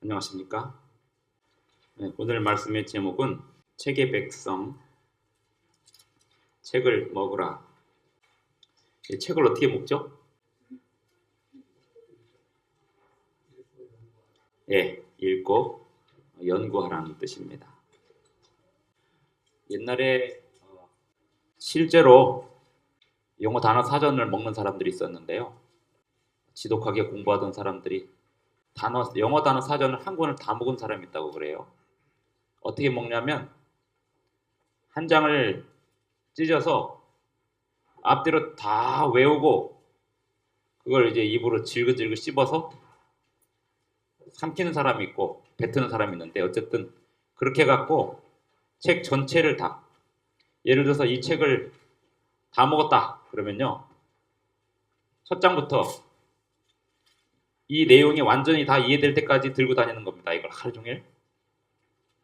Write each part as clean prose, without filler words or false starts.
안녕하십니까? 네, 오늘 말씀의 제목은 책의 백성, 책을 먹으라. 이 책을 어떻게 먹죠? 예, 읽고 연구하라는 뜻입니다. 옛날에 실제로 영어 단어 사전을 먹는 사람들이 있었는데요. 지독하게 공부하던 사람들이 영어 단어 사전을 한 권을 다 먹은 사람이 있다고 그래요. 어떻게 먹냐면 한 장을 찢어서 앞뒤로 다 외우고 그걸 이제 입으로 질긋질긋 씹어서 삼키는 사람이 있고 뱉는 사람이 있는데 어쨌든 그렇게 해갖고 책 전체를 다 예를 들어서 이 책을 다 먹었다 그러면요 첫 장부터 이 내용이 완전히 다 이해될 때까지 들고 다니는 겁니다. 이걸 하루 종일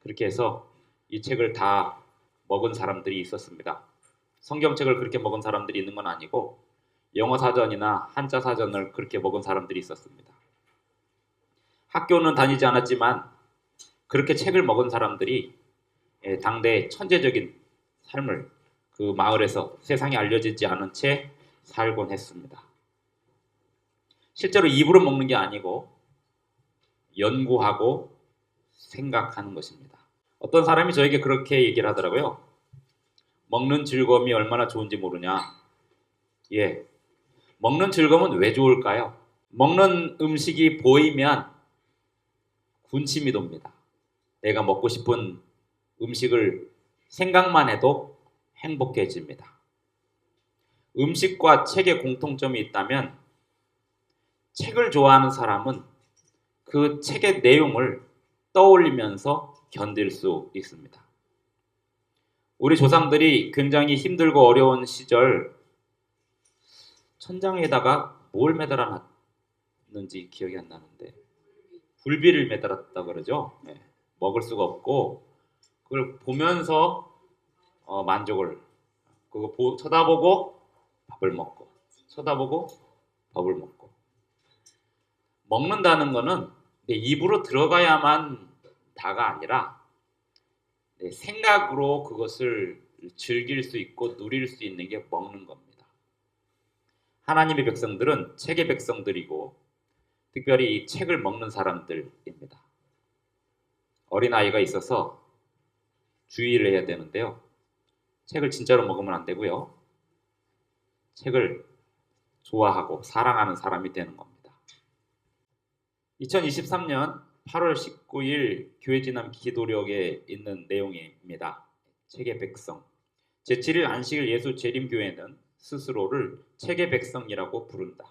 그렇게 해서 이 책을 다 먹은 사람들이 있었습니다. 성경책을 그렇게 먹은 사람들이 있는 건 아니고 영어 사전이나 한자 사전을 그렇게 먹은 사람들이 있었습니다. 학교는 다니지 않았지만 그렇게 책을 먹은 사람들이 당대 천재적인 삶을 그 마을에서 세상에 알려지지 않은 채 살곤 했습니다. 실제로 입으로 먹는 게 아니고 연구하고 생각하는 것입니다. 어떤 사람이 저에게 그렇게 얘기를 하더라고요. 먹는 즐거움이 얼마나 좋은지 모르냐. 예, 먹는 즐거움은 왜 좋을까요? 먹는 음식이 보이면 군침이 돕니다. 내가 먹고 싶은 음식을 생각만 해도 행복해집니다. 음식과 책의 공통점이 있다면 책을 좋아하는 사람은 그 책의 내용을 떠올리면서 견딜 수 있습니다. 우리 조상들이 굉장히 힘들고 어려운 시절 천장에다가 뭘 매달아놨는지 기억이 안 나는데 굴비를 매달았다 그러죠. 네. 먹을 수가 없고 그걸 보면서 만족을 그거 쳐다보고 밥을 먹고 쳐다보고 밥을 먹고 먹는다는 거는 내 입으로 들어가야만 다가 아니라 내 생각으로 그것을 즐길 수 있고 누릴 수 있는 게 먹는 겁니다. 하나님의 백성들은 책의 백성들이고 특별히 이 책을 먹는 사람들입니다. 어린아이가 있어서 주의를 해야 되는데요. 책을 진짜로 먹으면 안 되고요. 책을 좋아하고 사랑하는 사람이 되는 겁니다. 2023년 8월 19일 교회 진남 기도력에 있는 내용입니다. 책의 백성. 제7일 안식일 예수 재림교회는 스스로를 책의 백성이라고 부른다.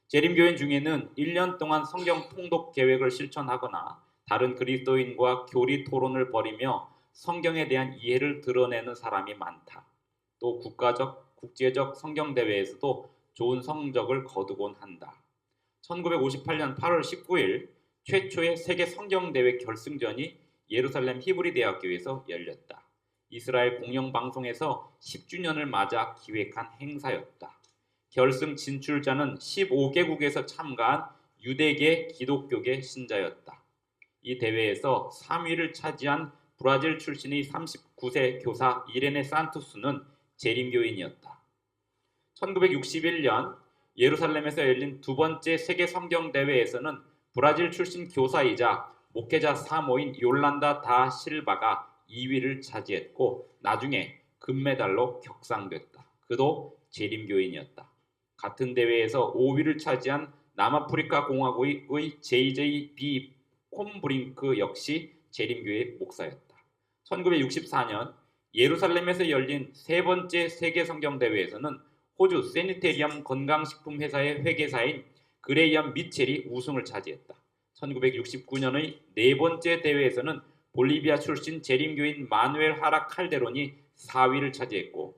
재림교회 중에는 1년 동안 성경 통독 계획을 실천하거나 다른 그리스도인과 교리 토론을 벌이며 성경에 대한 이해를 드러내는 사람이 많다. 또 국가적, 국제적 성경대회에서도 좋은 성적을 거두곤 한다. 1958년 8월 19일 최초의 세계 성경대회 결승전이 예루살렘 히브리 대학교에서 열렸다. 이스라엘 공영방송에서 10주년을 맞아 기획한 행사였다. 결승 진출자는 15개국에서 참가한 유대계 기독교계 신자였다. 이 대회에서 3위를 차지한 브라질 출신의 39세 교사 이레네 산투스는 재림교인이었다. 1961년 예루살렘에서 열린 두 번째 세계 성경 대회에서는 브라질 출신 교사이자 목회자 사모인 요란다 다 실바가 2위를 차지했고 나중에 금메달로 격상됐다. 그도 재림교인이었다. 같은 대회에서 5위를 차지한 남아프리카 공화국의 JJB 콤브링크 역시 재림교회 목사였다. 1964년 예루살렘에서 열린 세 번째 세계 성경 대회에서는 호주 세니테리엄 건강식품 회사의 회계사인 그레이엄 미첼이 우승을 차지했다. 1969년의 네 번째 대회에서는 볼리비아 출신 재림교인 마누엘 하라 칼데론이 4위를 차지했고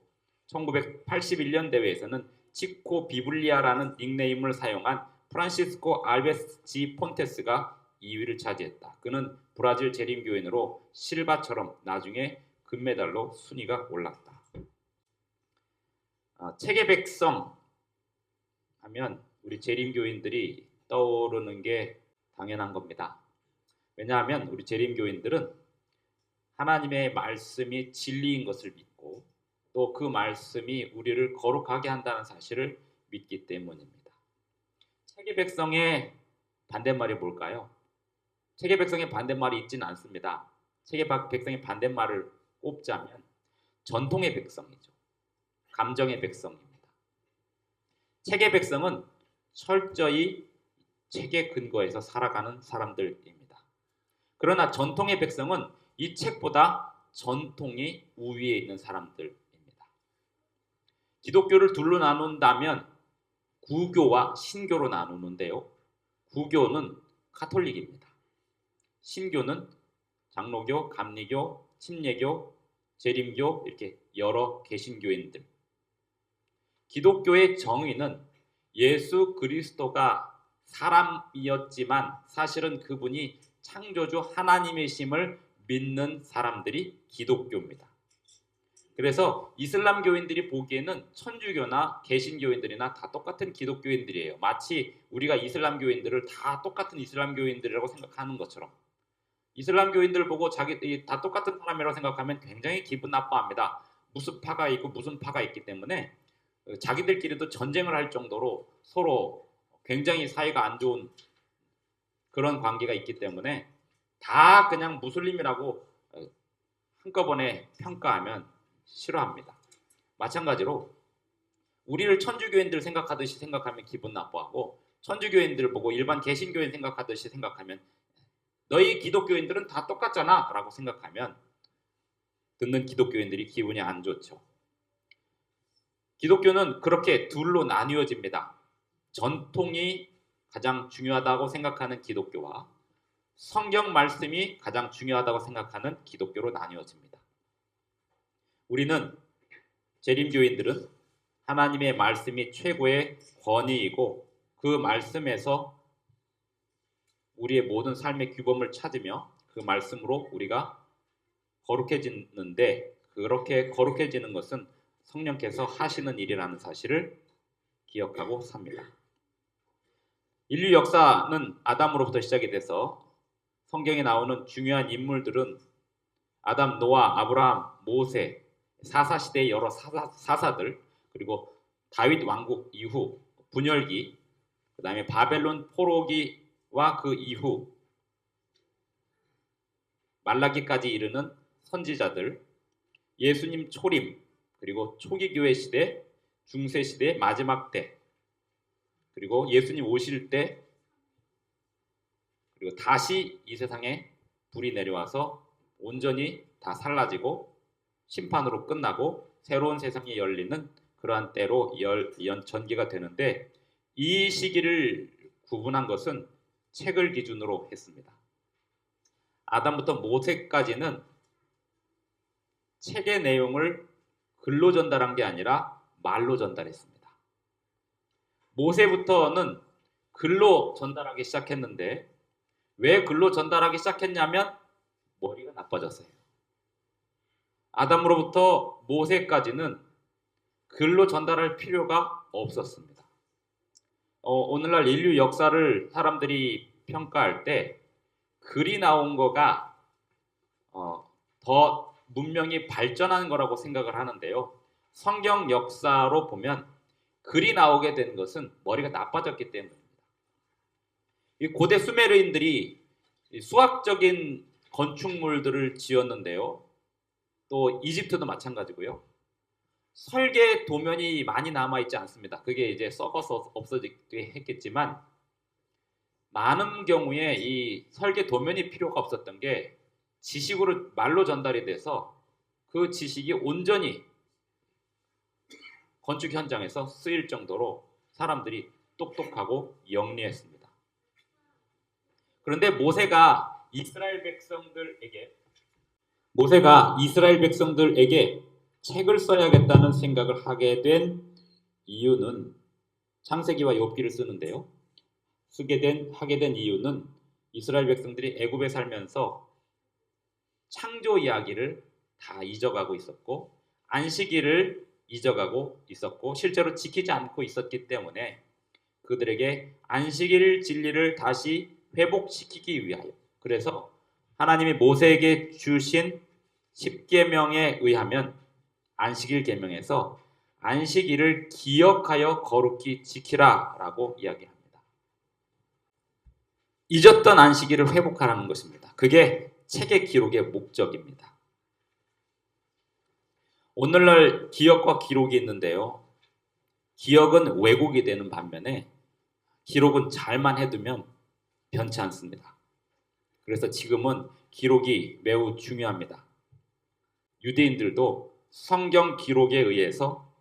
1981년 대회에서는 치코 비블리아라는 닉네임을 사용한 프란시스코 알베스 지 폰테스가 2위를 차지했다. 그는 브라질 재림교인으로 실바처럼 나중에 금메달로 순위가 올랐다. 책의 백성 하면 우리 재림교인들이 떠오르는 게 당연한 겁니다. 왜냐하면 우리 재림교인들은 하나님의 말씀이 진리인 것을 믿고 또 그 말씀이 우리를 거룩하게 한다는 사실을 믿기 때문입니다. 세계 백성의 반대말이 뭘까요? 세계 백성의 반대말이 있지는 않습니다. 세계 백성의 반대말을 꼽자면 전통의 백성이죠. 감정의 백성입니다. 세계 백성은 철저히 책에 근거해서 살아가는 사람들입니다. 그러나 전통의 백성은 이 책보다 전통이 우위에 있는 사람들입니다. 기독교를 둘로 나눈다면 구교와 신교로 나누는데요. 구교는 카톨릭입니다. 신교는 장로교, 감리교, 침례교, 재림교 이렇게 여러 개신교인들. 기독교의 정의는 예수 그리스도가 사람이었지만 사실은 그분이 창조주 하나님이심을 믿는 사람들이 기독교입니다. 그래서 이슬람교인들이 보기에는 천주교나 개신교인들이나 다 똑같은 기독교인들이에요. 마치 우리가 이슬람교인들을 다 똑같은 이슬람교인들이라고 생각하는 것처럼. 이슬람교인들 보고 자기들이 다 똑같은 사람이라고 생각하면 굉장히 기분 나빠합니다. 무슨 파가 있고 무슨 파가 있기 때문에 자기들끼리도 전쟁을 할 정도로 서로 굉장히 사이가 안 좋은 그런 관계가 있기 때문에 다 그냥 무슬림이라고 한꺼번에 평가하면 싫어합니다. 마찬가지로 우리를 천주교인들 생각하듯이 생각하면 기분 나빠하고 천주교인들 보고 일반 개신교인 생각하듯이 생각하면 너희 기독교인들은 다 똑같잖아 라고 생각하면 듣는 기독교인들이 기분이 안 좋죠. 기독교는 그렇게 둘로 나뉘어집니다. 전통이 가장 중요하다고 생각하는 기독교와 성경 말씀이 가장 중요하다고 생각하는 기독교로 나뉘어집니다. 우리는 재림교인들은 하나님의 말씀이 최고의 권위이고 그 말씀에서 우리의 모든 삶의 규범을 찾으며 그 말씀으로 우리가 거룩해지는데 그렇게 거룩해지는 것은 성령께서 하시는 일이라는 사실을 기억하고 삽니다. 인류 역사는 아담으로부터 시작이 돼서 성경에 나오는 중요한 인물들은 아담, 노아, 아브라함, 모세, 사사시대의 여러 사사들 그리고 다윗 왕국 이후 분열기 그 다음에 바벨론 포로기와 그 이후 말라기까지 이르는 선지자들 예수님 초림 그리고 초기 교회 시대 중세 시대 마지막 때 그리고 예수님 오실 때 그리고 다시 이 세상에 불이 내려와서 온전히 다 살라지고 심판으로 끝나고 새로운 세상이 열리는 그러한 때로 전개가 되는데 이 시기를 구분한 것은 책을 기준으로 했습니다. 아담부터 모세까지는 책의 내용을 글로 전달한 게 아니라 말로 전달했습니다. 모세부터는 글로 전달하기 시작했는데 왜 글로 전달하기 시작했냐면 머리가 나빠졌어요. 아담으로부터 모세까지는 글로 전달할 필요가 없었습니다. 오늘날 인류 역사를 사람들이 평가할 때 글이 나온 거가 더 문명이 발전한 거라고 생각을 하는데요. 성경 역사로 보면 글이 나오게 된 것은 머리가 나빠졌기 때문입니다. 이 고대 수메르인들이 수학적인 건축물들을 지었는데요. 또 이집트도 마찬가지고요. 설계 도면이 많이 남아있지 않습니다. 그게 이제 썩어서 없어지게 했겠지만 많은 경우에 이 설계 도면이 필요가 없었던 게 지식으로 말로 전달이 돼서 그 지식이 온전히 건축 현장에서 쓰일 정도로 사람들이 똑똑하고 영리했습니다. 그런데 모세가 이스라엘 백성들에게 책을 써야겠다는 생각을 하게 된 이유는 창세기와 욥기를 쓰는데요. 하게 된 이유는 이스라엘 백성들이 애굽에 살면서 창조 이야기를 다 잊어가고 있었고 안식일을 잊어가고 있었고 실제로 지키지 않고 있었기 때문에 그들에게 안식일 진리를 다시 회복시키기 위하여 그래서 하나님이 모세에게 주신 10계명에 의하면 안식일 계명에서 안식일을 기억하여 거룩히 지키라 라고 이야기합니다. 잊었던 안식일을 회복하라는 것입니다. 그게 책의 기록의 목적입니다. 오늘날 기억과 기록이 있는데요. 기억은 왜곡이 되는 반면에 기록은 잘만 해두면 변치 않습니다. 그래서 지금은 기록이 매우 중요합니다. 유대인들도 성경 기록에 의해서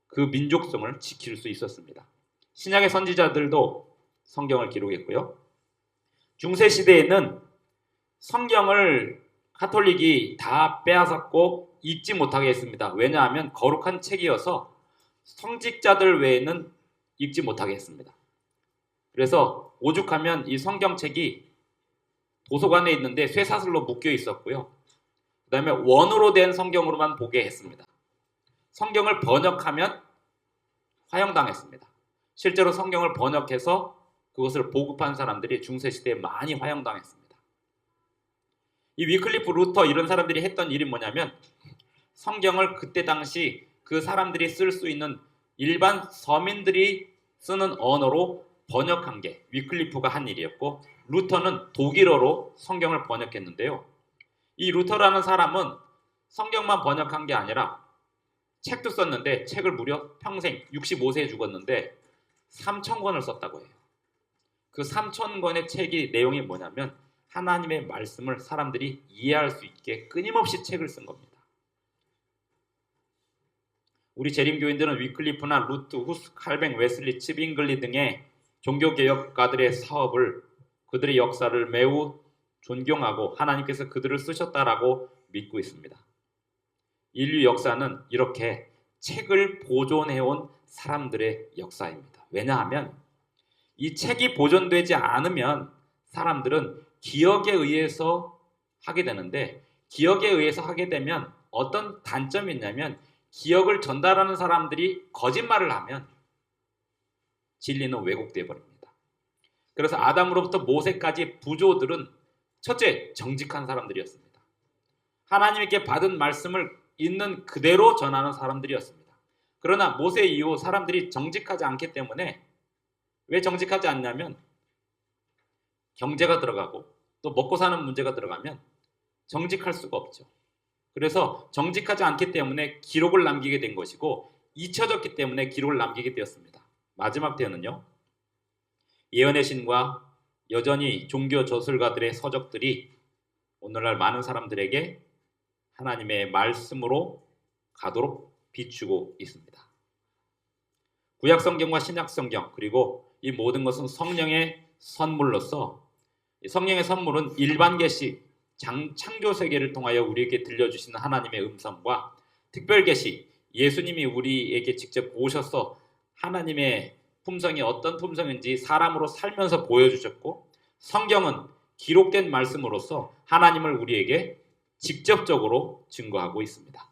그 민족성을 지킬 수 있었습니다. 신약의 선지자들도 성경을 기록했고요. 중세 시대에는 성경을 가톨릭이 다 빼앗았고 읽지 못하게 했습니다. 왜냐하면 거룩한 책이어서 성직자들 외에는 읽지 못하게 했습니다. 그래서 오죽하면 이 성경책이 도서관에 있는데 쇠사슬로 묶여 있었고요. 그 다음에 원으로 된 성경으로만 보게 했습니다. 성경을 번역하면 화형당했습니다. 실제로 성경을 번역해서 그것을 보급한 사람들이 중세시대에 많이 화형당했습니다. 이 위클리프 루터 이런 사람들이 했던 일이 뭐냐면 성경을 그때 당시 그 사람들이 쓸 수 있는 일반 서민들이 쓰는 언어로 번역한 게 위클리프가 한 일이었고, 루터는 독일어로 성경을 번역했는데요. 이 루터라는 사람은 성경만 번역한 게 아니라 책도 썼는데 책을 무려 평생 65세에 죽었는데 3,000권을 썼다고 해요. 그 3,000권의 책이 내용이 뭐냐면 하나님의 말씀을 사람들이 이해할 수 있게 끊임없이 책을 쓴 겁니다. 우리 재림교인들은 위클리프나 루트, 후스, 칼뱅, 웨슬리, 칩잉글리 등의 종교개혁가들의 사업을, 그들의 역사를 매우 존경하고 하나님께서 그들을 쓰셨다라고 믿고 있습니다. 인류 역사는 이렇게 책을 보존해온 사람들의 역사입니다. 왜냐하면 이 책이 보존되지 않으면 사람들은 기억에 의해서 하게 되는데, 기억에 의해서 하게 되면 어떤 단점이 있냐면 기억을 전달하는 사람들이 거짓말을 하면 진리는 왜곡되어 버립니다. 그래서 아담으로부터 모세까지 부조들은 첫째, 정직한 사람들이었습니다. 하나님께 받은 말씀을 있는 그대로 전하는 사람들이었습니다. 그러나 모세 이후 사람들이 정직하지 않기 때문에, 왜 정직하지 않냐면 경제가 들어가고 또 먹고 사는 문제가 들어가면 정직할 수가 없죠. 그래서 정직하지 않기 때문에 기록을 남기게 된 것이고 잊혀졌기 때문에 기록을 남기게 되었습니다. 마지막 때는요, 예언의 신과 여전히 종교 저술가들의 서적들이 오늘날 많은 사람들에게 하나님의 말씀으로 가도록 비추고 있습니다. 구약성경과 신약성경, 그리고 이 모든 것은 성령의 선물로서, 성령의 선물은 일반 계시, 창조 세계를 통하여 우리에게 들려주시는 하나님의 음성과 특별 계시, 예수님이 우리에게 직접 오셔서 하나님의 품성이 어떤 품성인지 사람으로 살면서 보여주셨고, 성경은 기록된 말씀으로서 하나님을 우리에게 직접적으로 증거하고 있습니다.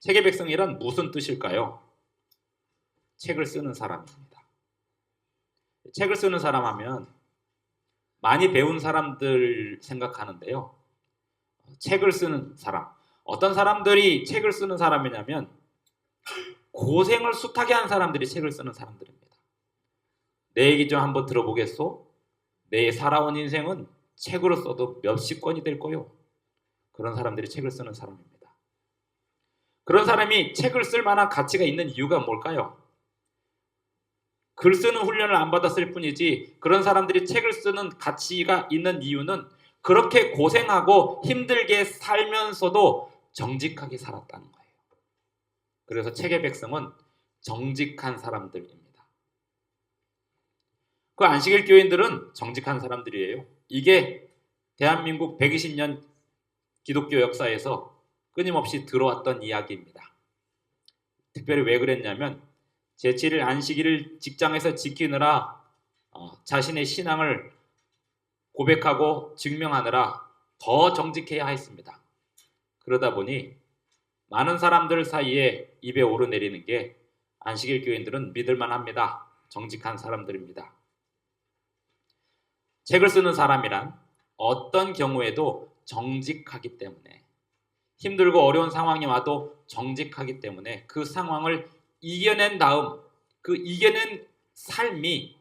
책의 백성이란 무슨 뜻일까요? 책을 쓰는 사람입니다. 책을 쓰는 사람 하면 많이 배운 사람들 생각하는데요. 책을 쓰는 사람, 어떤 사람들이 책을 쓰는 사람이냐면 고생을 숱하게 한 사람들이 책을 쓰는 사람들입니다. 내 얘기 좀 한번 들어보겠소? 내 살아온 인생은 책으로 써도 몇십 권이 될 거요. 그런 사람들이 책을 쓰는 사람입니다. 그런 사람이 책을 쓸 만한 가치가 있는 이유가 뭘까요? 글 쓰는 훈련을 안 받았을 뿐이지, 그런 사람들이 책을 쓰는 가치가 있는 이유는 그렇게 고생하고 힘들게 살면서도 정직하게 살았다는 거예요. 그래서 책의 백성은 정직한 사람들입니다. 그 안식일 교인들은 정직한 사람들이에요. 이게 대한민국 120년 기독교 역사에서 끊임없이 들어왔던 이야기입니다. 특별히 왜 그랬냐면 제7일 안식일을 직장에서 지키느라 자신의 신앙을 고백하고 증명하느라 더 정직해야 했습니다. 그러다 보니 많은 사람들 사이에 입에 오르내리는 게 안식일 교인들은 믿을만 합니다. 정직한 사람들입니다. 책을 쓰는 사람이란 어떤 경우에도 정직하기 때문에, 힘들고 어려운 상황이 와도 정직하기 때문에 그 상황을 이겨낸 다음 그 이겨낸 삶이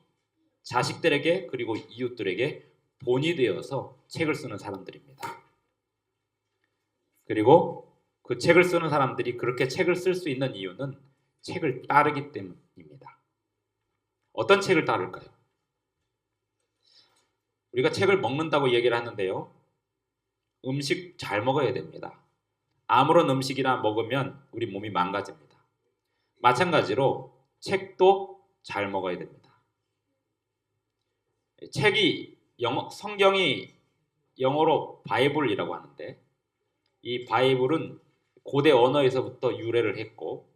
자식들에게 그리고 이웃들에게 본이 되어서 책을 쓰는 사람들입니다. 그리고 그 책을 쓰는 사람들이 그렇게 책을 쓸 수 있는 이유는 책을 따르기 때문입니다. 어떤 책을 따를까요? 우리가 책을 먹는다고 얘기를 하는데요. 음식 잘 먹어야 됩니다. 아무런 음식이나 먹으면 우리 몸이 망가집니다. 마찬가지로 책도 잘 먹어야 됩니다. 성경이 영어로 바이블이라고 하는데, 이 바이블은 고대 언어에서부터 유래를 했고,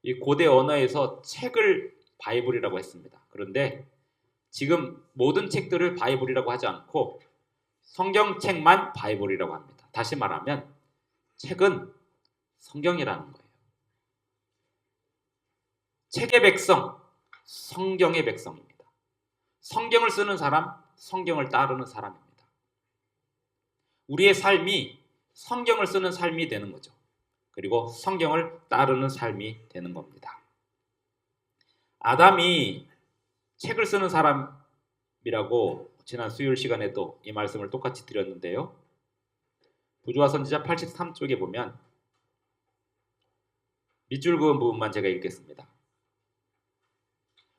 이 고대 언어에서 책을 바이블이라고 했습니다. 그런데 지금 모든 책들을 바이블이라고 하지 않고 성경책만 바이블이라고 합니다. 다시 말하면 책은 성경이라는 거예요. 책의 백성, 성경의 백성입니다. 성경을 쓰는 사람, 성경을 따르는 사람입니다. 우리의 삶이 성경을 쓰는 삶이 되는 거죠. 그리고 성경을 따르는 삶이 되는 겁니다. 아담이 책을 쓰는 사람이라고 지난 수요일 시간에도 이 말씀을 똑같이 드렸는데요. 부조화 선지자 83쪽에 보면 밑줄 그은 부분만 제가 읽겠습니다.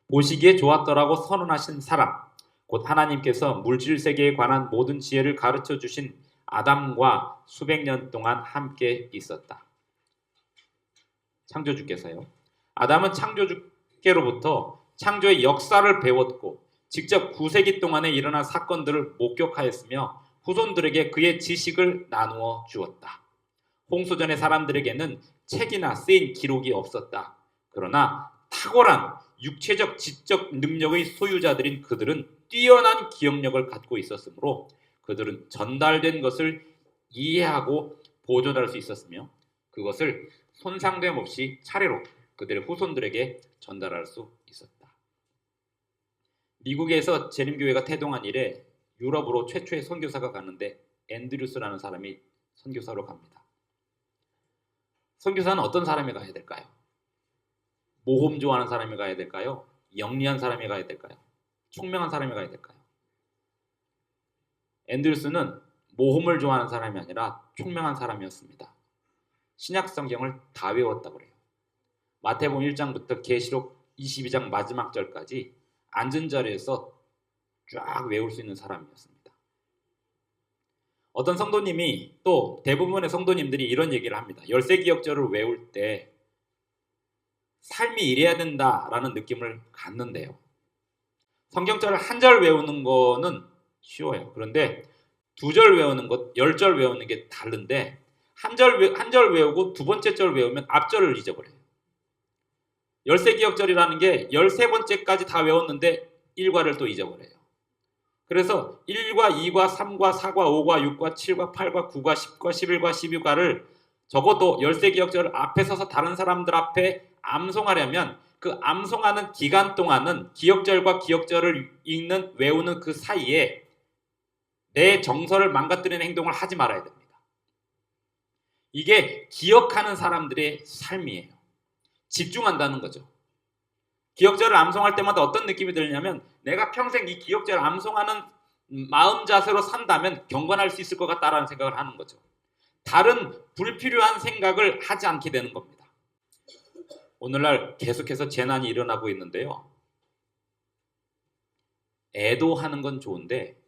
보시기에 좋았더라고 선언하신 사람, 곧 하나님께서 물질 세계에 관한 모든 지혜를 가르쳐 주신 아담과 수백 년 동안 함께 있었다. 창조주께서요. 아담은 창조주께로부터 창조의 역사를 배웠고 직접 9세기 동안에 일어난 사건들을 목격하였으며 후손들에게 그의 지식을 나누어 주었다. 홍수전의 사람들에게는 책이나 쓰인 기록이 없었다. 그러나 탁월한 육체적 지적 능력의 소유자들인 그들은 뛰어난 기억력을 갖고 있었으므로 그들은 전달된 것을 이해하고 보존할 수 있었으며 그것을 손상됨 없이 차례로 그들의 후손들에게 전달할 수 있었다. 미국에서 재림교회가 태동한 이래 유럽으로 최초의 선교사가 가는데 앤드류스라는 사람이 선교사로 갑니다. 선교사는 어떤 사람이 가야 될까요? 모험 좋아하는 사람이 가야 될까요? 영리한 사람이 가야 될까요? 총명한 사람이 가야 될까요? 앤드류스는 모험을 좋아하는 사람이 아니라 총명한 사람이었습니다. 신약 성경을 다 외웠다고 그래요. 마태복음 1장부터 계시록 22장 마지막 절까지 앉은 자리에서 쫙 외울 수 있는 사람이었습니다. 어떤 성도님이 또 대부분의 성도님들이 이런 얘기를 합니다. 열세기역절을 외울 때 삶이 이래야 된다라는 느낌을 갖는데요. 성경절을 한 절 외우는 거는 쉬워요. 그런데 두 절 외우는 것, 10절 외우는 게 다른데 한 절 외우고 두 번째 절 외우면 앞절을 잊어버려요. 열세기역절이라는 게 13번째까지 다 외웠는데 1과를 또 잊어버려요. 그래서 1과, 2과, 3과, 4과, 5과, 6과, 7과, 8과, 9과, 10과, 11과, 12과를 적어도 열세기역절 앞에 서서 다른 사람들 앞에 암송하려면 그 암송하는 기간 동안은 기역절과 기역절을 읽는, 외우는 그 사이에 내 정서를 망가뜨리는 행동을 하지 말아야 됩니다. 이게 기억하는 사람들의 삶이에요. 집중한다는 거죠. 기역절을 암송할 때마다 어떤 느낌이 들냐면 내가 평생 이 기역절을 암송하는 마음 자세로 산다면 경건할 수 있을 것 같다라는 생각을 하는 거죠. 다른 불필요한 생각을 하지 않게 되는 겁니다. 오늘날 계속해서 재난이 일어나고 있는데요. 애도하는 건 좋은데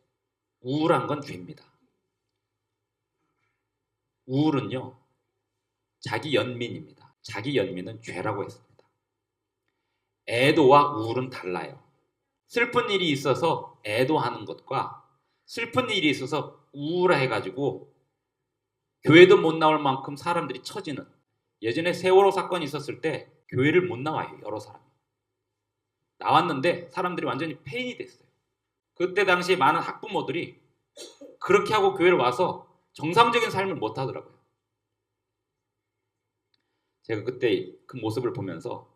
우울한 건 죄입니다. 우울은요, 자기 연민입니다. 자기 연민은 죄라고 했습니다. 애도와 우울은 달라요. 슬픈 일이 있어서 애도하는 것과 슬픈 일이 있어서 우울해가지고 교회도 못 나올 만큼 사람들이 처지는, 예전에 세월호 사건이 있었을 때 교회를 못 나와요. 여러 사람이 나왔는데 사람들이 완전히 폐인이 됐어요. 그때 당시 많은 학부모들이 그렇게 하고 교회를 와서 정상적인 삶을 못 하더라고요. 제가 그때 그 모습을 보면서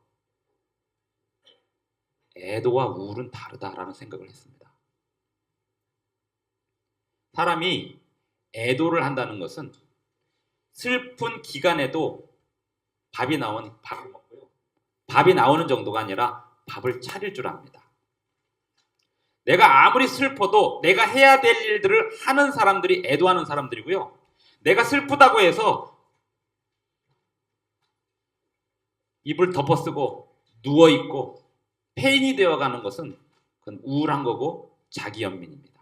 애도와 우울은 다르다라는 생각을 했습니다. 사람이 애도를 한다는 것은 슬픈 기간에도 밥이 나오는 밥을 먹고요. 밥이 나오는 정도가 아니라 밥을 차릴 줄 압니다. 내가 아무리 슬퍼도 내가 해야 될 일들을 하는 사람들이 애도하는 사람들이고요. 내가 슬프다고 해서 입을 덮어쓰고 누워있고 폐인이 되어가는 것은 그건 우울한 거고 자기연민입니다.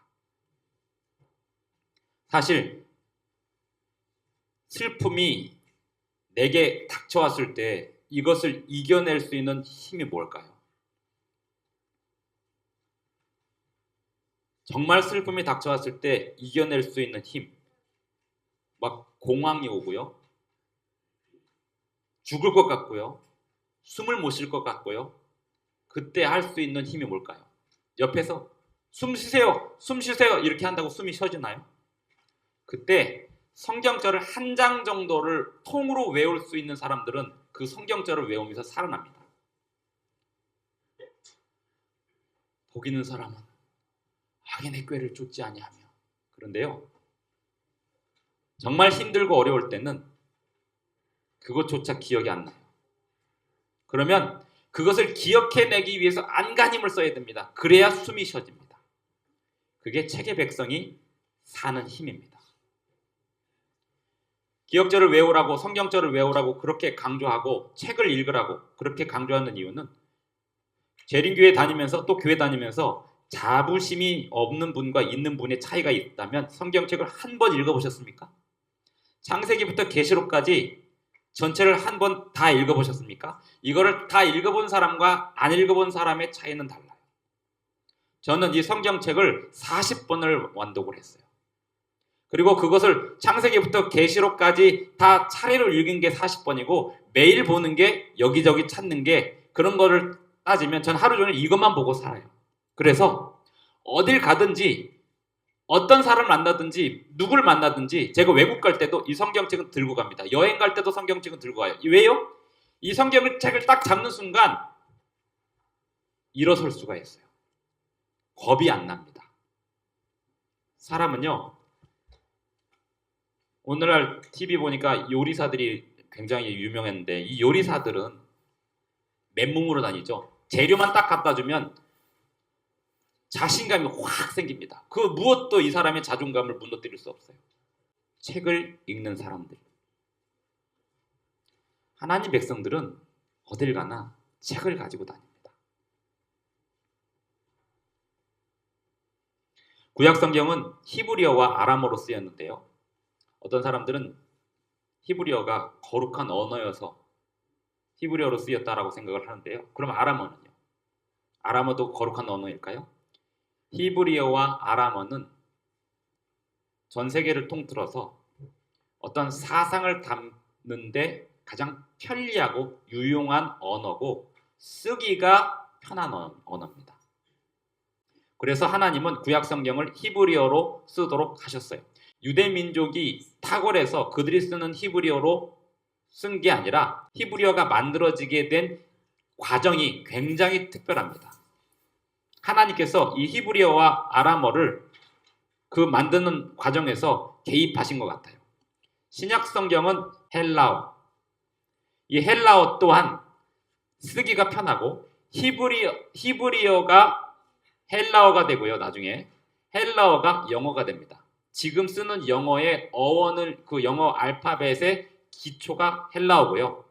사실 슬픔이 내게 닥쳐왔을 때 이것을 이겨낼 수 있는 힘이 뭘까요? 정말 슬픔이 닥쳐왔을 때 이겨낼 수 있는 힘, 막 공황이 오고요, 죽을 것 같고요, 숨을 못 쉴 것 같고요. 그때 할 수 있는 힘이 뭘까요? 옆에서 숨 쉬세요, 숨 쉬세요 이렇게 한다고 숨이 쉬어지나요? 그때 성경절을 한 장 정도를 통으로 외울 수 있는 사람들은 그 성경절을 외우면서 살아납니다. 복 있는 사람은 악인의 꾀를 쫓지 아니하며. 그런데요, 정말 힘들고 어려울 때는 그것조차 기억이 안 나요. 그러면 그것을 기억해내기 위해서 안간힘을 써야 됩니다. 그래야 숨이 쉬어집니다. 그게 책의 백성이 사는 힘입니다. 기억절을 외우라고, 성경절을 외우라고 그렇게 강조하고 책을 읽으라고 그렇게 강조하는 이유는 재림교회 다니면서 또 교회 다니면서 자부심이 없는 분과 있는 분의 차이가 있다면 성경책을 한 번 읽어보셨습니까? 창세기부터 계시록까지 전체를 한 번 다 읽어보셨습니까? 이거를 다 읽어본 사람과 안 읽어본 사람의 차이는 달라요. 저는 이 성경책을 40번을 완독을 했어요. 그리고 그것을 창세기부터 계시록까지 다 차례로 읽은 게 40번이고 매일 보는 게 여기저기 찾는 게 그런 거를 따지면 전 하루 종일 이것만 보고 살아요. 그래서 어딜 가든지 어떤 사람을 만나든지 누굴 만나든지 제가 외국 갈 때도 이 성경책은 들고 갑니다. 여행 갈 때도 성경책은 들고 가요. 왜요? 이 성경책을 딱 잡는 순간 일어설 수가 있어요. 겁이 안 납니다. 사람은요, 오늘날 TV 보니까 요리사들이 굉장히 유명했는데 이 요리사들은 맨몸으로 다니죠. 재료만 딱 갖다 주면 자신감이 확 생깁니다. 그 무엇도 이 사람의 자존감을 무너뜨릴 수 없어요. 책을 읽는 사람들. 하나님 백성들은 어딜 가나 책을 가지고 다닙니다. 구약 성경은 히브리어와 아람어로 쓰였는데요. 어떤 사람들은 히브리어가 거룩한 언어여서 히브리어로 쓰였다라고 생각을 하는데요. 그럼 아람어는요? 아람어도 거룩한 언어일까요? 히브리어와 아람어는 전 세계를 통틀어서 어떤 사상을 담는데 가장 편리하고 유용한 언어고 쓰기가 편한 언어입니다. 그래서 하나님은 구약 성경을 히브리어로 쓰도록 하셨어요. 유대 민족이 탁월해서 그들이 쓰는 히브리어로 쓴 게 아니라 히브리어가 만들어지게 된 과정이 굉장히 특별합니다. 하나님께서 이 히브리어와 아람어를 그 만드는 과정에서 개입하신 것 같아요. 신약 성경은 헬라어, 이 헬라어 또한 쓰기가 편하고 히브리어가 헬라어가 되고요. 나중에 헬라어가 영어가 됩니다. 지금 쓰는 영어의 어원을 그 영어 알파벳의 기초가 헬라어고요.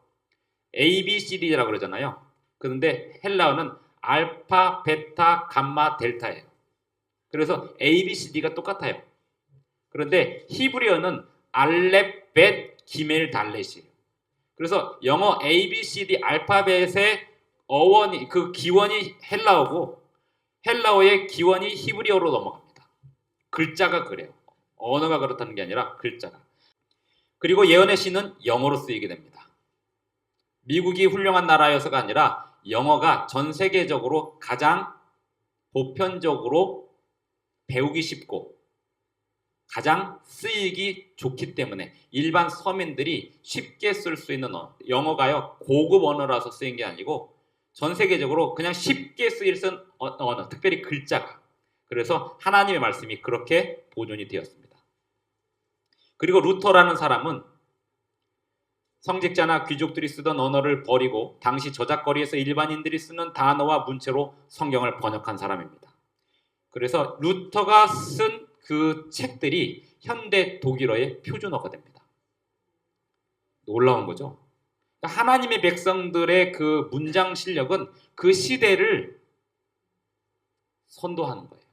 A, B, C, D라고 그러잖아요. 그런데 헬라어는 알파, 베타, 감마, 델타예요. 그래서 A, B, C, D가 똑같아요. 그런데 히브리어는 알렙, 벳, 기멜, 달렛이에요. 그래서 영어 A, B, C, D 알파벳의 어원이 그 기원이 헬라어고 헬라어의 기원이 히브리어로 넘어갑니다. 글자가 그래요. 언어가 그렇다는 게 아니라 글자가. 그리고 예언의 시는 영어로 쓰이게 됩니다. 미국이 훌륭한 나라여서가 아니라 영어가 전 세계적으로 가장 보편적으로 배우기 쉽고 가장 쓰이기 좋기 때문에 일반 서민들이 쉽게 쓸 수 있는 언어. 영어가요 고급 언어라서 쓰인 게 아니고 전 세계적으로 그냥 쉽게 쓰일 수 있는 언어, 특별히 글자가. 그래서 하나님의 말씀이 그렇게 보존이 되었습니다. 그리고 루터라는 사람은 성직자나 귀족들이 쓰던 언어를 버리고 당시 저작거리에서 일반인들이 쓰는 단어와 문체로 성경을 번역한 사람입니다. 그래서 루터가 쓴 그 책들이 현대 독일어의 표준어가 됩니다. 놀라운 거죠. 하나님의 백성들의 그 문장 실력은 그 시대를 선도하는 거예요.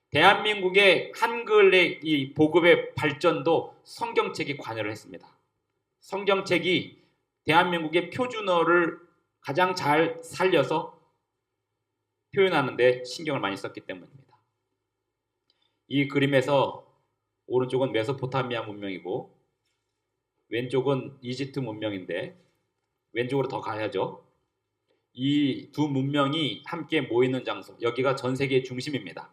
대한민국의 한글의 이 보급의 발전도 성경책이 관여를 했습니다. 성경책이 대한민국의 표준어를 가장 잘 살려서 표현하는 데 신경을 많이 썼기 때문입니다. 이 그림에서 오른쪽은 메소포타미아 문명이고 왼쪽은 이집트 문명인데 왼쪽으로 더 가야죠. 이 두 문명이 함께 모이는 장소, 여기가 전 세계의 중심입니다.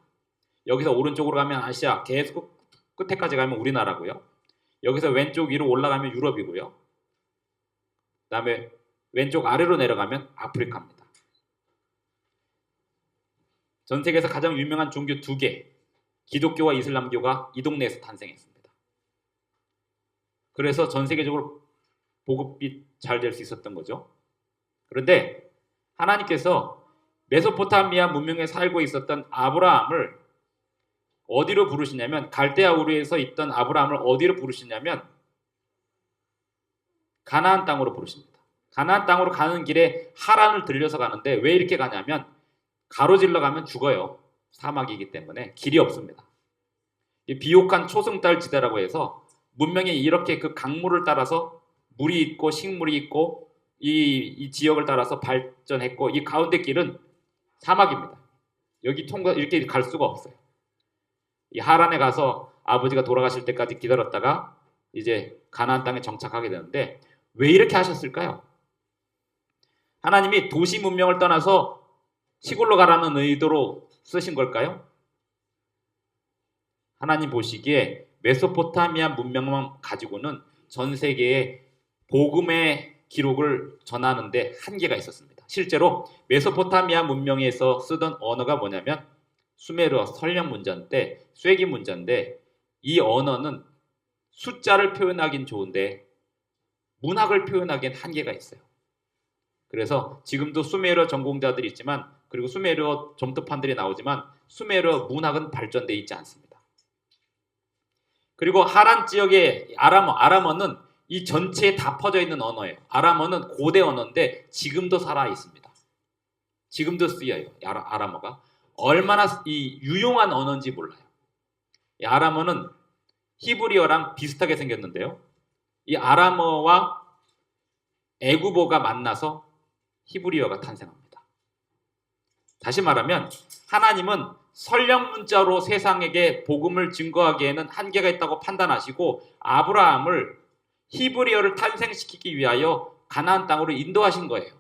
여기서 오른쪽으로 가면 아시아, 계속 끝에까지 가면 우리나라고요. 여기서 왼쪽 위로 올라가면 유럽이고요. 그 다음에 왼쪽 아래로 내려가면 아프리카입니다. 전 세계에서 가장 유명한 종교 두 개, 기독교와 이슬람교가 이 동네에서 탄생했습니다. 그래서 전 세계적으로 보급이 잘 될 수 있었던 거죠. 그런데 하나님께서 메소포타미아 문명에 살고 있었던 아브라함을 어디로 부르시냐면, 갈대아 우르에서 있던 아브라함을 어디로 부르시냐면 가나안 땅으로 부르십니다. 가나안 땅으로 가는 길에 하란을 들려서 가는데, 왜 이렇게 가냐면 가로질러 가면 죽어요. 사막이기 때문에 길이 없습니다. 비옥한 초승달 지대라고 해서 문명이 이렇게 그 강물을 따라서 물이 있고 식물이 있고 이 지역을 따라서 발전했고, 이 가운데 길은 사막입니다. 여기 통과 이렇게 갈 수가 없어요. 이 하란에 가서 아버지가 돌아가실 때까지 기다렸다가 이제 가나안 땅에 정착하게 되는데, 왜 이렇게 하셨을까요? 하나님이 도시 문명을 떠나서 시골로 가라는 의도로 쓰신 걸까요? 하나님 보시기에 메소포타미아 문명만 가지고는 전 세계에 복음의 기록을 전하는데 한계가 있었습니다. 실제로 메소포타미아 문명에서 쓰던 언어가 뭐냐면 수메르어 설령 문자인데, 쐐기 문자인데, 이 언어는 숫자를 표현하긴 좋은데 문학을 표현하기엔 한계가 있어요. 그래서 지금도 수메르어 전공자들이 있지만, 그리고 수메르어 점토판들이 나오지만 수메르어 문학은 발전되어 있지 않습니다. 그리고 하란 지역의 아람어는 이 전체에 다 퍼져 있는 언어예요. 아람어는 고대 언어인데 지금도 살아 있습니다. 지금도 쓰여요. 아람어가 얼마나 유용한 언어인지 몰라요. 이 아람어는 히브리어랑 비슷하게 생겼는데요, 이 아람어와 애굽어가 만나서 히브리어가 탄생합니다. 다시 말하면 하나님은 설령 문자로 세상에게 복음을 증거하기에는 한계가 있다고 판단하시고 아브라함을 히브리어를 탄생시키기 위하여 가나안 땅으로 인도하신 거예요.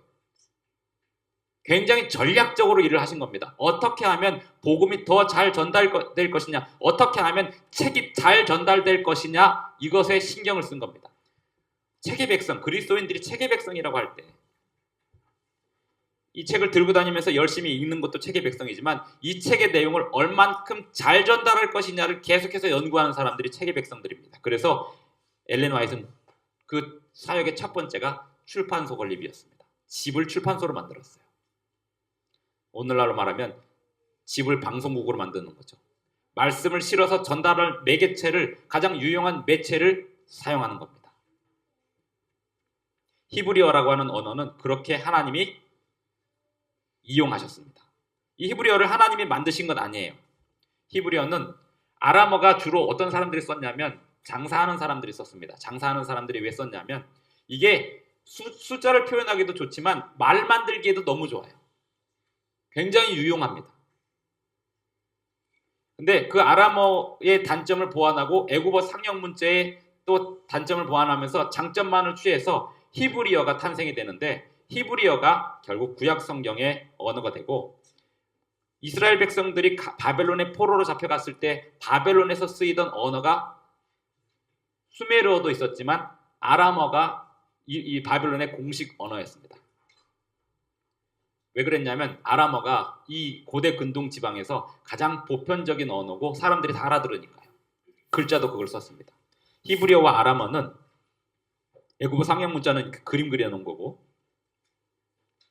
굉장히 전략적으로 일을 하신 겁니다. 어떻게 하면 복음이 더 잘 전달될 것이냐, 어떻게 하면 책이 잘 전달될 것이냐, 이것에 신경을 쓴 겁니다. 책의 백성, 그리스도인들이 책의 백성이라고 할 때 이 책을 들고 다니면서 열심히 읽는 것도 책의 백성이지만, 이 책의 내용을 얼만큼 잘 전달할 것이냐를 계속해서 연구하는 사람들이 책의 백성들입니다. 그래서 엘렌 화이트는 그 사역의 첫 번째가 출판소 건립이었습니다. 집을 출판소로 만들었어요. 오늘날로 말하면 집을 방송국으로 만드는 거죠. 말씀을 실어서 전달할 매개체를, 가장 유용한 매체를 사용하는 겁니다. 히브리어라고 하는 언어는 그렇게 하나님이 이용하셨습니다. 이 히브리어를 하나님이 만드신 건 아니에요. 히브리어는 아람어가 주로 어떤 사람들이 썼냐면 장사하는 사람들이 썼습니다. 장사하는 사람들이 왜 썼냐면 이게 숫자를 표현하기도 좋지만 말 만들기에도 너무 좋아요. 굉장히 유용합니다. 근데 그 아람어의 단점을 보완하고 애굽어 상형 문자의 또 단점을 보완하면서 장점만을 취해서 히브리어가 탄생이 되는데, 히브리어가 결국 구약 성경의 언어가 되고, 이스라엘 백성들이 바벨론의 포로로 잡혀갔을 때 바벨론에서 쓰이던 언어가 수메르어도 있었지만 아람어가 이 바벨론의 공식 언어였습니다. 왜 그랬냐면 아람어가 이 고대 근동 지방에서 가장 보편적인 언어고 사람들이 다 알아들으니까요. 글자도 그걸 썼습니다. 히브리어와 아람어는 애국어 상형 문자는 그림 그려놓은 거고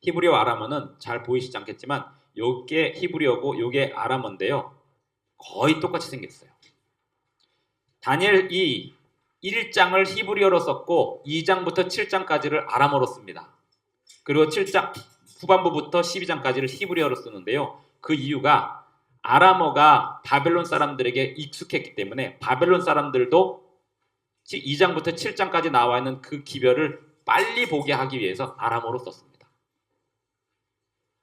히브리어와 아람어는 잘 보이시지 않겠지만 요게 히브리어고 요게 아람어인데요. 거의 똑같이 생겼어요. 다니엘 1장을 히브리어로 썼고 2장부터 7장까지를 아람어로 씁니다. 그리고 7장 후반부부터 12장까지를 히브리어로 쓰는데요. 그 이유가 아람어가 바벨론 사람들에게 익숙했기 때문에 바벨론 사람들도 2장부터 7장까지 나와 있는 그 기별을 빨리 보게 하기 위해서 아람어로 썼습니다.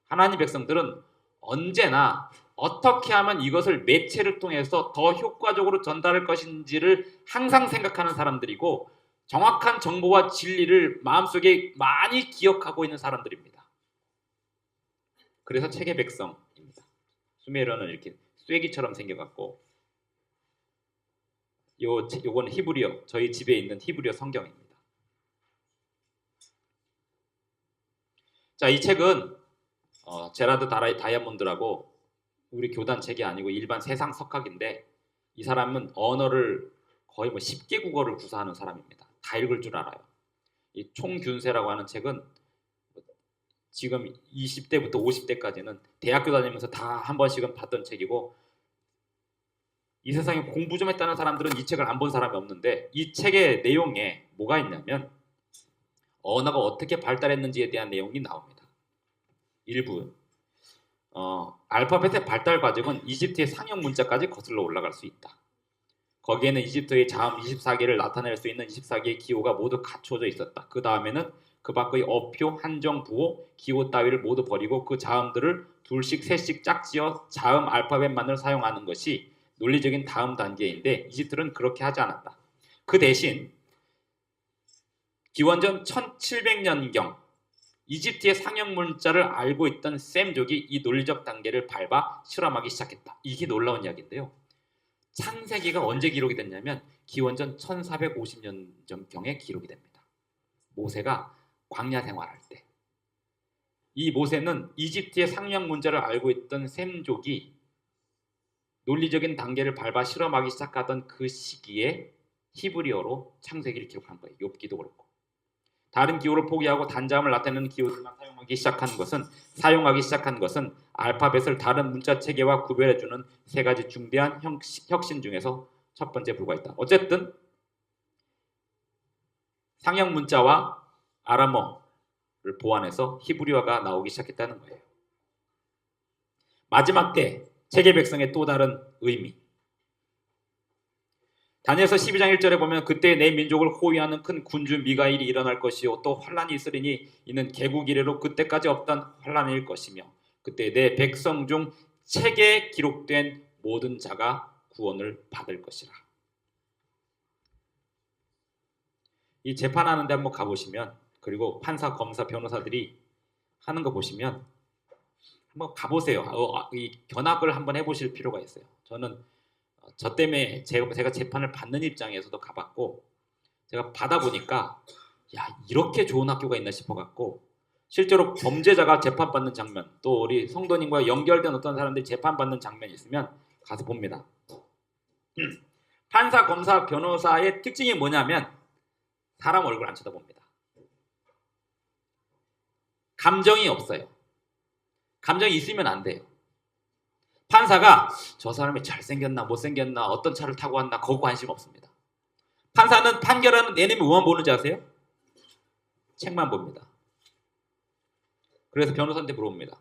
하나님 백성들은 언제나 어떻게 하면 이것을 매체를 통해서 더 효과적으로 전달할 것인지를 항상 생각하는 사람들이고 정확한 정보와 진리를 마음속에 많이 기억하고 있는 사람들입니다. 그래서 책의 백성입니다. 수메르어는 이렇게 쐐기처럼 생겨갖고 요건 히브리어, 저희 집에 있는 히브리어 성경입니다. 자, 이 책은 제라드 다이아몬드라고 우리 교단 책이 아니고 일반 세상 석학인데 이 사람은 언어를 거의 10개 국어를 구사하는 사람입니다. 다 읽을 줄 알아요. 이 총균세라고 하는 책은 지금 20대부터 50대까지는 대학교 다니면서 다 한 번씩은 봤던 책이고 이 세상에 공부 좀 했다는 사람들은 이 책을 안 본 사람이 없는데 이 책의 내용에 뭐가 있냐면 언어가 어떻게 발달했는지에 대한 내용이 나옵니다. 일부 알파벳의 발달 과정은 이집트의 상형 문자까지 거슬러 올라갈 수 있다. 거기에는 이집트의 자음 24개를 나타낼 수 있는 24개의 기호가 모두 갖춰져 있었다. 그 다음에는 그 밖의 어표, 한정, 부호, 기호 따위를 모두 버리고 그 자음들을 둘씩 셋씩 짝지어 자음 알파벳만을 사용하는 것이 논리적인 다음 단계인데 이집트는 그렇게 하지 않았다. 그 대신 기원전 1700년경 이집트의 상형 문자를 알고 있던 셈족이 이 논리적 단계를 밟아 실험하기 시작했다. 이게 놀라운 이야기인데요. 창세기가 언제 기록이 됐냐면 기원전 1450년경에 기록이 됩니다. 모세가 광야 생활할 때. 이 모세는 이집트의 상형 문자를 알고 있던 셈족이 논리적인 단계를 밟아 실험하기 시작하던 그 시기에 히브리어로 창세기를 기록한 거예요. 욥기도 그렇고. 다른 기호를 포기하고 단자음을 나타내는 기호들만 사용하기 시작한 것은 알파벳을 다른 문자 체계와 구별해주는 세 가지 중대한 혁신 중에서 첫 번째에 불과했다. 어쨌든 상형 문자와 아람어를 보완해서 히브리어가 나오기 시작했다는 거예요. 마지막 때 책의 백성의 또 다른 의미. 다니엘서 12장 1절에 보면 그때 내 민족을 호위하는 큰 군주 미가일이 일어날 것이요 또 환란이 있으리니 이는 개국 이래로 그때까지 없던 환란일 것이며 그때 내 백성 중 책에 기록된 모든 자가 구원을 받을 것이라. 이 재판하는 데 한번 가보시면 그리고 판사, 검사, 변호사들이 하는 거 보시면 한번 가보세요. 이 견학을 한번 해보실 필요가 있어요. 저는 저 때문에 제가 재판을 받는 입장에서도 가봤고 제가 받아보니까 야 이렇게 좋은 학교가 있나 싶어갖고 실제로 범죄자가 재판받는 장면 또 우리 성도님과 연결된 어떤 사람들이 재판받는 장면이 있으면 가서 봅니다. 판사, 검사, 변호사의 특징이 뭐냐면 사람 얼굴 안 쳐다봅니다. 감정이 없어요. 감정이 있으면 안 돼요. 판사가 저 사람이 잘생겼나 못생겼나 어떤 차를 타고 왔나 그거 관심 없습니다. 판사는 판결하는 내내면 뭐만 보는지 아세요? 책만 봅니다. 그래서 변호사한테 물어봅니다.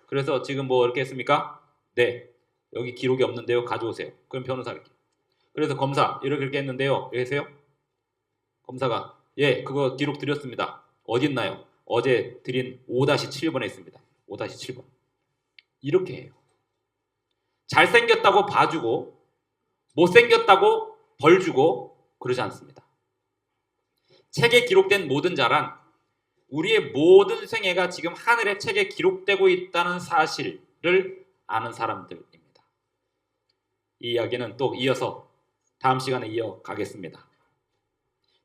그래서 지금 뭐 이렇게 했습니까? 네. 여기 기록이 없는데요. 가져오세요. 그럼 변호사가 그래서 검사 이렇게 했는데요. 계세요? 검사가 예 그거 기록 드렸습니다. 어디 있나요? 어제 드린 5-7번에 있습니다. 5-7번. 이렇게 해요. 잘생겼다고 봐주고 못생겼다고 벌주고 그러지 않습니다. 책에 기록된 모든 자란 우리의 모든 생애가 지금 하늘의 책에 기록되고 있다는 사실을 아는 사람들입니다. 이 이야기는 또 이어서 다음 시간에 이어가겠습니다.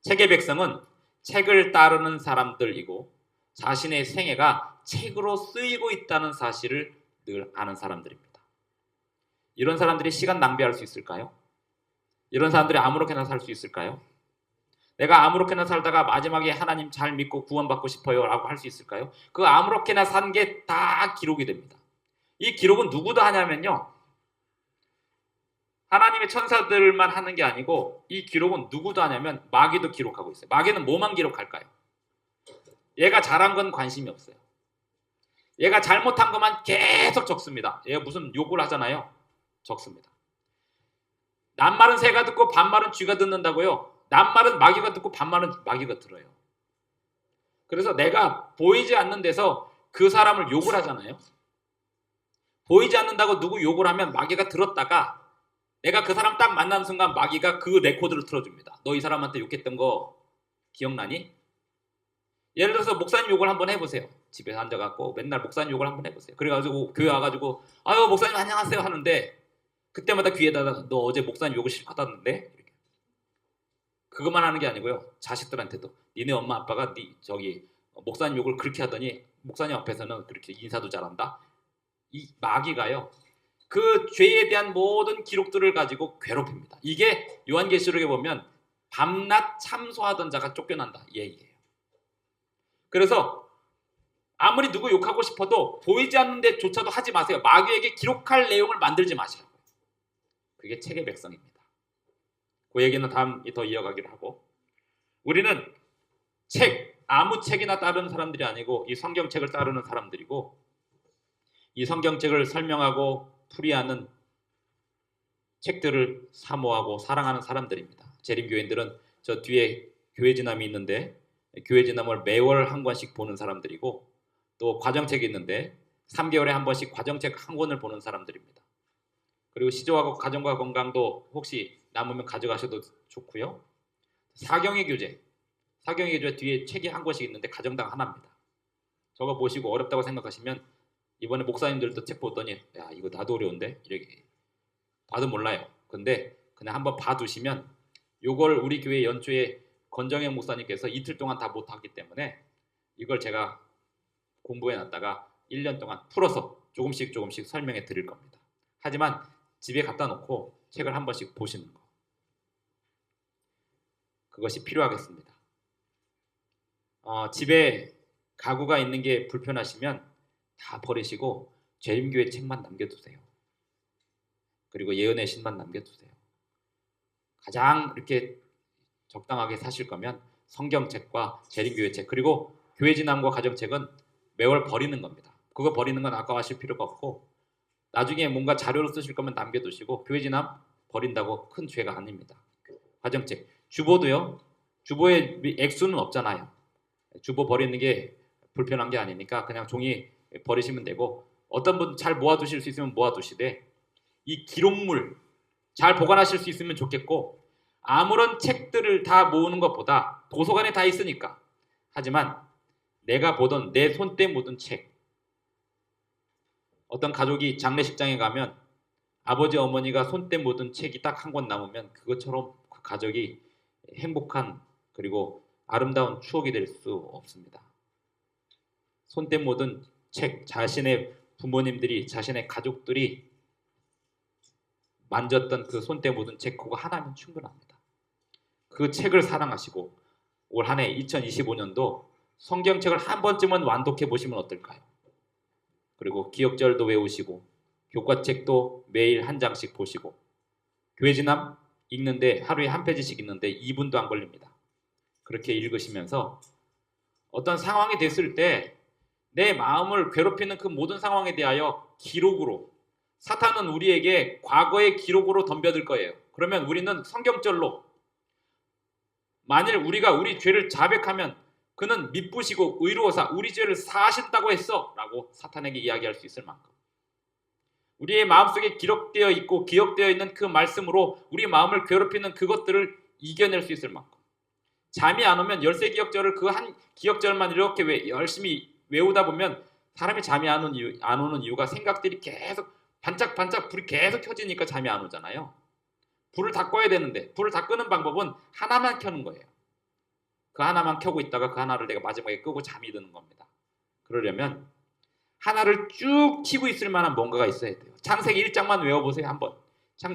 책의 백성은 책을 따르는 사람들이고 자신의 생애가 책으로 쓰이고 있다는 사실을 늘 아는 사람들입니다. 이런 사람들이 시간 낭비할 수 있을까요? 이런 사람들이 아무렇게나 살 수 있을까요? 내가 아무렇게나 살다가 마지막에 하나님 잘 믿고 구원받고 싶어요 라고 할 수 있을까요? 그 아무렇게나 산 게 다 기록이 됩니다. 이 기록은 누구도 하냐면요, 하나님의 천사들만 하는 게 아니고 이 기록은 누구도 하냐면 마귀도 기록하고 있어요. 마귀는 뭐만 기록할까요? 얘가 잘한 건 관심이 없어요. 얘가 잘못한 것만 계속 적습니다. 얘가 무슨 욕을 하잖아요. 적습니다. 낱말은 새가 듣고 반말은 쥐가 듣는다고요. 낱말은 마귀가 듣고 반말은 마귀가 들어요. 그래서 내가 보이지 않는 데서 그 사람을 욕을 하잖아요. 보이지 않는다고 누구 욕을 하면 마귀가 들었다가 내가 그 사람 딱 만나는 순간 마귀가 그 레코드를 틀어줍니다. 너 이 사람한테 욕했던 거 기억나니? 예를 들어서 목사님 욕을 한번 해보세요. 집에 앉아갖고 맨날 목사님 욕을 한번 해보세요. 그래가지고 교회 와가지고 아유 목사님 안녕하세요 하는데 그때마다 귀에다가 너 어제 목사님 욕을 실컷 하던데? 그것만 하는 게 아니고요. 자식들한테도 니네 엄마 아빠가 목사님 욕을 그렇게 하더니 목사님 앞에서는 그렇게 인사도 잘한다. 이 마귀가요. 그 죄에 대한 모든 기록들을 가지고 괴롭힙니다. 이게 요한계시록에 보면 밤낮 참소하던 자가 쫓겨난다. 이 얘기예요. 그래서 아무리 누구 욕하고 싶어도 보이지 않는 데조차도 하지 마세요. 마귀에게 기록할 내용을 만들지 마시라고요. 그게 책의 백성입니다. 그 얘기는 다음 더 이어가기로 하고, 우리는 아무 책이나 따르는 사람들이 아니고 이 성경책을 따르는 사람들이고, 이 성경책을 설명하고 풀이하는 책들을 사모하고 사랑하는 사람들입니다. 재림교인들은 저 뒤에 교회지남이 있는데 교회지남을 매월 한 권씩 보는 사람들이고, 또 과정책이 있는데 3개월에 한 번씩 과정책 한 권을 보는 사람들입니다. 그리고 시조하고 가정과 건강도 혹시 남으면 가져가셔도 좋고요. 사경의 교재 뒤에 책이 한 권씩 있는데 가정당 하나입니다. 저거 보시고 어렵다고 생각하시면 이번에 목사님들도 책 보더니 야 이거 나도 어려운데 이렇게 봐도 몰라요. 근데 그냥 한번 봐두시면 요걸 우리 교회 연초에 권정영 목사님께서 이틀 동안 다 못하기 때문에 이걸 제가 공부해놨다가 1년 동안 풀어서 조금씩 설명해 드릴 겁니다. 하지만 집에 갖다 놓고 책을 한 번씩 보시는 거, 그것이 필요하겠습니다. 집에 가구가 있는 게 불편하시면 다 버리시고 재림교회 책만 남겨두세요. 그리고 예언의 신만 남겨두세요. 가장 이렇게 적당하게 사실 거면 성경책과 재림교회 책, 그리고 교회지남과 가정책은 매월 버리는 겁니다. 그거 버리는 건 아까워하실 필요가 없고, 나중에 뭔가 자료로 쓰실 거면 남겨두시고, 교회지남 버린다고 큰 죄가 아닙니다. 가정책, 주보도요. 주보에 액수는 없잖아요. 주보 버리는 게 불편한 게 아니니까 그냥 종이 버리시면 되고, 어떤 분 잘 모아두실 수 있으면 모아두시되 이 기록물 잘 보관하실 수 있으면 좋겠고, 아무런 책들을 다 모으는 것보다 도서관에 다 있으니까. 하지만 내가 보던 내 손때 묻은 책, 어떤 가족이 장례식장에 가면 아버지 어머니가 손때 묻은 책이 딱 한 권 남으면 그것처럼 그 가족이 행복한 그리고 아름다운 추억이 될 수 없습니다. 손때 묻은 책, 자신의 부모님들이, 자신의 가족들이 만졌던 그 손때 묻은 책, 그거 하나면 충분합니다. 그 책을 사랑하시고 올 한 해 2025년도 성경책을 한 번쯤은 완독해 보시면 어떨까요? 그리고 기억절도 외우시고 교과책도 매일 한 장씩 보시고, 교회지남 읽는데 하루에 한 페이지씩 읽는데 2분도 안 걸립니다. 그렇게 읽으시면서 어떤 상황이 됐을 때 내 마음을 괴롭히는 그 모든 상황에 대하여 기록으로, 사탄은 우리에게 과거의 기록으로 덤벼들 거예요. 그러면 우리는 성경절로, 만일 우리가 우리 죄를 자백하면 그는 미쁘시고 의로워서 우리 죄를 사하신다고 했어 라고 사탄에게 이야기할 수 있을 만큼, 우리의 마음속에 기록되어 있고 기억되어 있는 그 말씀으로 우리 마음을 괴롭히는 그것들을 이겨낼 수 있을 만큼, 잠이 안 오면 열세 기억절을 그 한 기억절만 이렇게 열심히 외우다 보면 사람이 잠이 안 오는 이유가 생각들이 계속 반짝반짝 불이 계속 켜지니까 잠이 안 오잖아요. 불을 다 꺼야 되는데 불을 다 끄는 방법은 하나만 켜는 거예요. 그 하나만 켜고 있다가 그 하나를 내가 마지막에 끄고 잠이 드는 겁니다. 그러려면 하나를 쭉 치고 있을 만한 뭔가가 있어야 돼요. 창세기 1장만 외워보세요. 한번.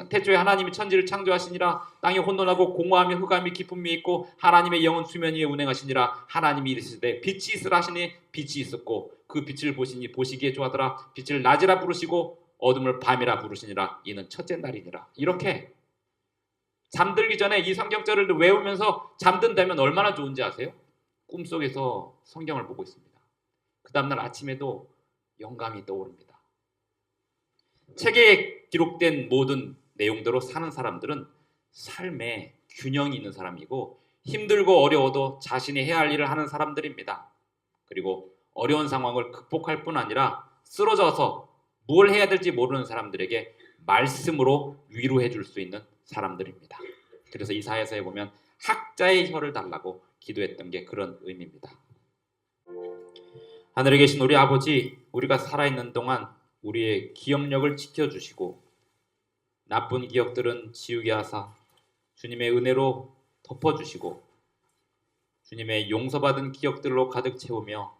태초에 하나님이 천지를 창조하시니라. 땅이 혼돈하고 공허하며 흑암이 깊음이 있고 하나님의 영은 수면 위에 운행하시니라. 하나님이 이르시되 빛이 있으라 하시니 빛이 있었고 그 빛을 보시니 보시기에 좋아하더라. 빛을 낮이라 부르시고 어둠을 밤이라 부르시니라. 이는 첫째 날이니라. 이렇게 잠들기 전에 이 성경절을 외우면서 잠든다면 얼마나 좋은지 아세요? 꿈속에서 성경을 보고 있습니다. 그 다음날 아침에도 영감이 떠오릅니다. 책에 기록된 모든 내용대로 사는 사람들은 삶에 균형이 있는 사람이고 힘들고 어려워도 자신이 해야 할 일을 하는 사람들입니다. 그리고 어려운 상황을 극복할 뿐 아니라 쓰러져서 뭘 해야 될지 모르는 사람들에게 말씀으로 위로해 줄 수 있는 사람들입니다. 그래서 이사야서에 보면 학자의 혀를 달라고 기도했던 게 그런 의미입니다. 하늘에 계신 우리 아버지, 우리가 살아있는 동안 우리의 기억력을 지켜주시고 나쁜 기억들은 지우게 하사 주님의 은혜로 덮어주시고 주님의 용서받은 기억들로 가득 채우며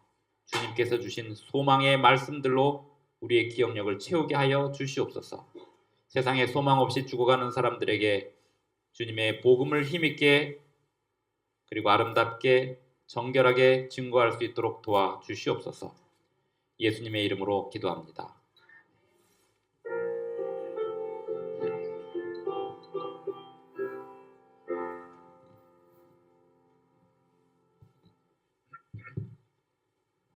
주님께서 주신 소망의 말씀들로 우리의 기억력을 채우게 하여 주시옵소서. 세상에 소망 없이 죽어가는 사람들에게 주님의 복음을 힘있게 그리고 아름답게 정결하게 증거할 수 있도록 도와주시옵소서. 예수님의 이름으로 기도합니다.